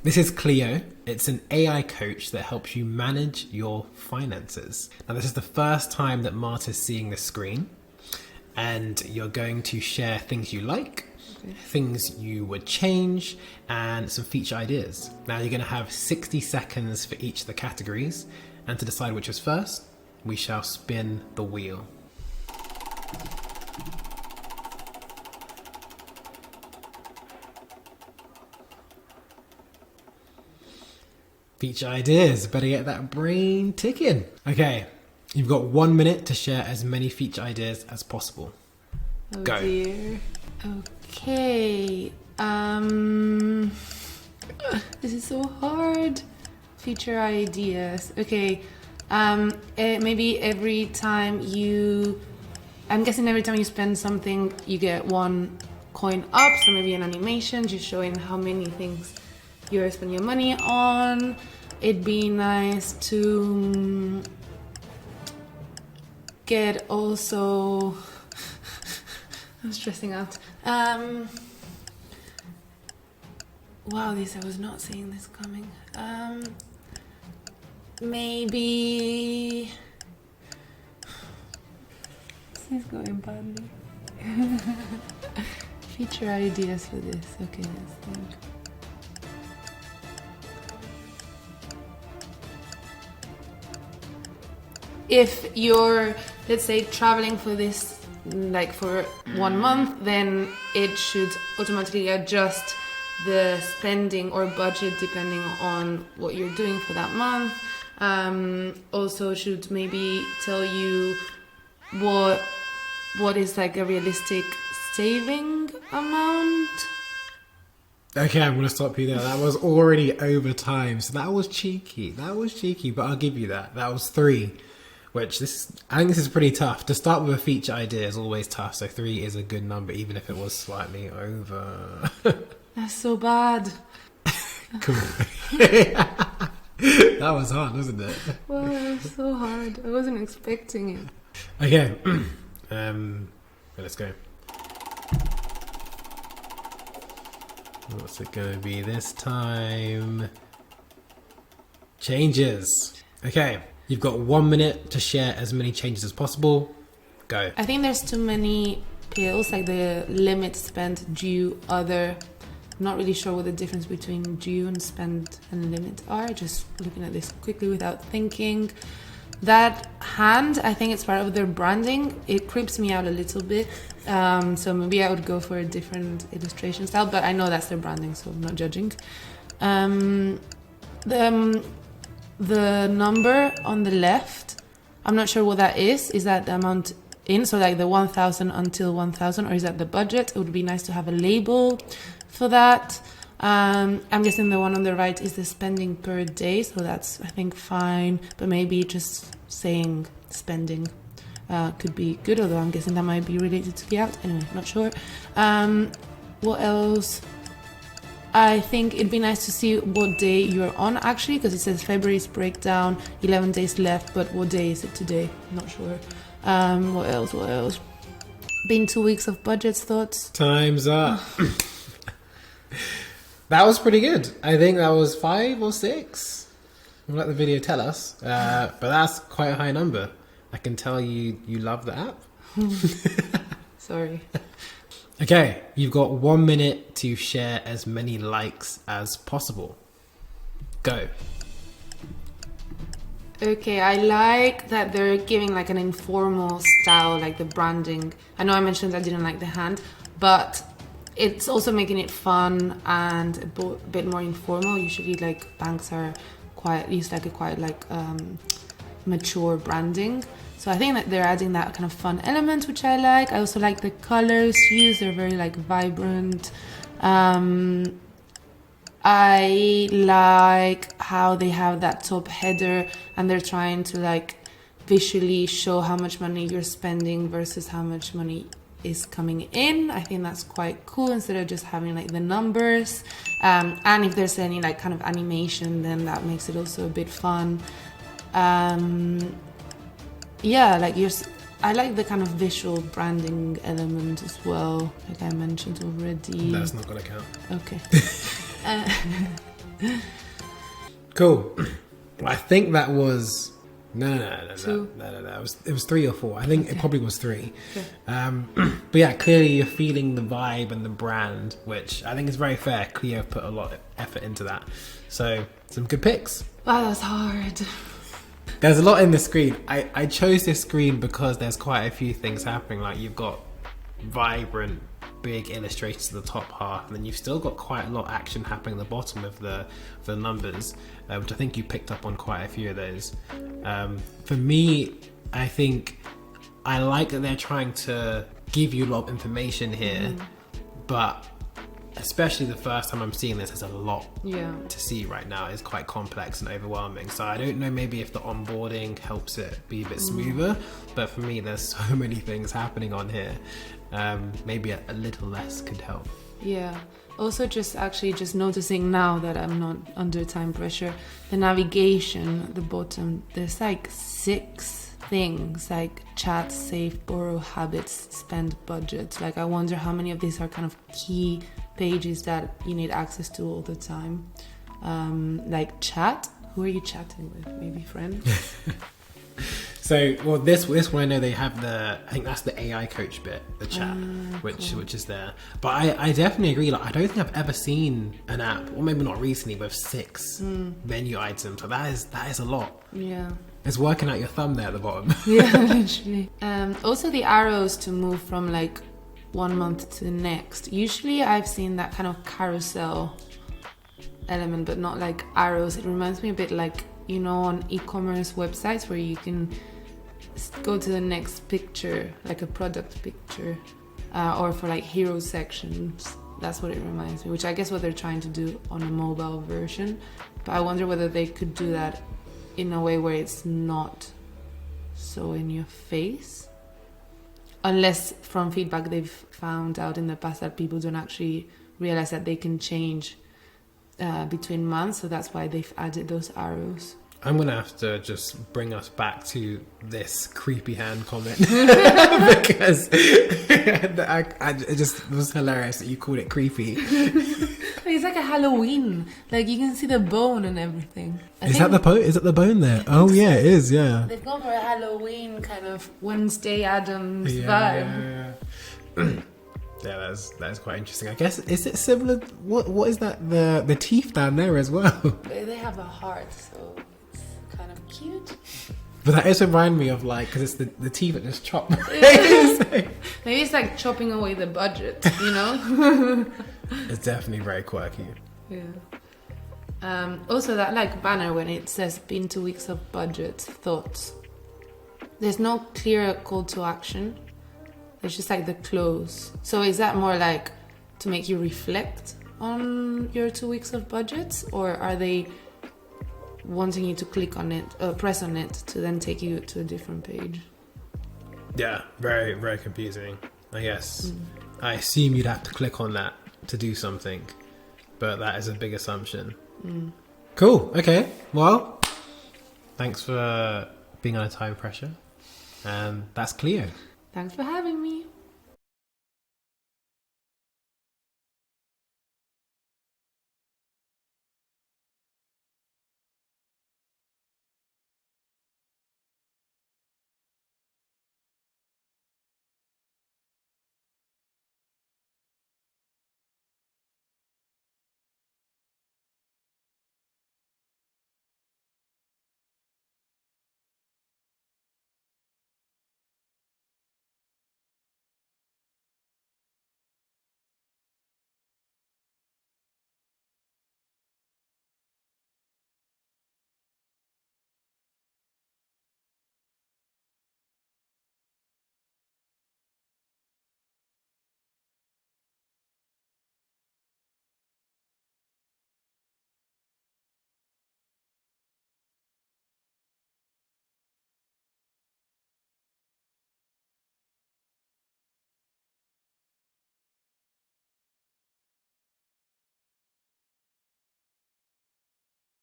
This is Clio. It's an AI coach that helps you manage your finances. Now, this is the first time that Marta's seeing the screen, and you're going to share things you like, things you would change, and some feature ideas. Now, you're going to have 60 seconds for each of the categories, and to decide which is first, we shall spin the wheel. Feature ideas, better get that brain ticking. Okay, you've got 1 minute to share as many feature ideas as possible. Oh Go. dear. Okay. This is so hard. Feature ideas. Okay. Maybe every time I'm guessing every time you spend something, you get 1 coin up. So maybe an animation just showing how many things you're spending your money on. It'd be nice to get also. I'm stressing out. Wow, I was not seeing this coming. Maybe this is going badly. Feature ideas for this. Okay, let's think. If you're, let's say, traveling for this, like for 1 month, then it should automatically adjust the spending or budget depending on what you're doing for that month. Also should maybe tell you what is like a realistic saving amount. Okay, I'm going to stop you there. That was already over time, so that was cheeky. But I'll give you that. That was 3. I think this is pretty tough. To start with a feature idea is always tough, so 3 is a good number, even if it was slightly over. That's so bad. Cool. That was hard, wasn't it? Wow, it was so hard. I wasn't expecting it. Okay, let's go. What's it going to be this time? Changes. Okay. You've got 1 minute to share as many changes as possible. Go. I think there's too many pills, like the limit, spend, due, other. I'm not really sure what the difference between due and spend and limit are. Just looking at this quickly without thinking. That hand, I think it's part of their branding. It creeps me out a little bit. So maybe I would go for a different illustration style, but I know that's their branding, so I'm not judging. The number on the left, I'm not sure what that is. Is that the amount in? So like the 1,000 until 1,000, or is that the budget? It would be nice to have a label for that. I'm guessing the one on the right is the spending per day. So that's, I think, fine. But maybe just saying spending could be good, although I'm guessing that might be related to the out. Anyway, not sure. What else? I think it'd be nice to see what day you're on, actually, because it says February's breakdown, 11 days left, but what day is it today? Not sure. What else? Been 2 weeks of budgets, thoughts? Time's up. That was pretty good. I think that was 5 or 6. We'll let the video tell us. But that's quite a high number. I can tell you love the app. Sorry. Okay, you've got 1 minute to share as many likes as possible. Go. Okay, I like that they're giving like an informal style, like the branding. I know I mentioned I didn't like the hand, but it's also making it fun and a bit more informal. Usually like banks are quite mature branding. So I think that they're adding that kind of fun element, which I like. I also like the colors used. They're very like vibrant. I like how they have that top header and they're trying to like visually show how much money you're spending versus how much money is coming in. I think that's quite cool instead of just having like the numbers. And if there's any like kind of animation, then that makes it also a bit fun. Yeah, like I like the kind of visual branding element as well, like I mentioned already. That's not gonna count. Okay. Cool. I think that was no. It was 3 or 4. I think it probably was 3. Okay. But yeah, clearly you're feeling the vibe and the brand, which I think is very fair. Cleo put a lot of effort into that. So some good picks. Wow, that's hard. There's a lot in the screen. I chose this screen because there's quite a few things happening. Like you've got vibrant, big illustrations to the top half, and then you've still got quite a lot of action happening at the bottom of the numbers, which I think you picked up on quite a few of those. For me, I think I like that they're trying to give you a lot of information here, but especially the first time I'm seeing this, there's a lot to see right now. It's quite complex and overwhelming. So I don't know maybe if the onboarding helps it be a bit smoother, but for me, there's so many things happening on here. Maybe a little less could help. Yeah. Also, just noticing now that I'm not under time pressure, the navigation at the bottom, there's like 6 things like chat, save, borrow, habits, spend, budget. Like I wonder how many of these are kind of key pages that you need access to all the time. Like chat, who are you chatting with? Maybe friends? So, well, this one I know they have I think that's the AI coach bit, the chat, which is there. But I definitely agree. Like, I don't think I've ever seen an app, or maybe not recently, with 6 menu items. So that is a lot. Yeah. It's working out your thumb there at the bottom. Yeah, literally. Also the arrows to move from like one month to the next. Usually I've seen that kind of carousel element, but not like arrows. It reminds me a bit like, you know, on e-commerce websites where you can go to the next picture, like a product picture, or for like hero sections. That's what it reminds me, which I guess what they're trying to do on a mobile version. But I wonder whether they could do that in a way where it's not so in your face. Unless from feedback they've found out in the past that people don't actually realize that they can change between months, so that's why they've added those arrows. I'm gonna have to just bring us back to this creepy hand comment because it just was hilarious that you called it creepy. It's like a Halloween, like you can see the bone and everything. Is that the bone? Is it the bone there? Oh yeah, it is. Yeah. They've gone for a Halloween kind of Wednesday Addams vibe. Yeah, that's quite interesting. I guess, is it similar? What is that? The teeth down there as well. They have a heart, so it's kind of cute. But that is remind me of like, because it's the teeth that just chop. Maybe it's like chopping away the budget, you know? It's definitely very quirky. Yeah. Also that like banner when it says been 2 weeks of budget thoughts. There's no clear call to action. It's just like the close. So is that more like to make you reflect on your 2 weeks of budgets, or are they wanting you to click on it, press on it to then take you to a different page? Yeah, very, very confusing. I guess. I assume you'd have to click on that to do something, but that is a big assumption. Cool. Okay. Well, thanks for being under time pressure. And that's Cleo. Thanks for having me.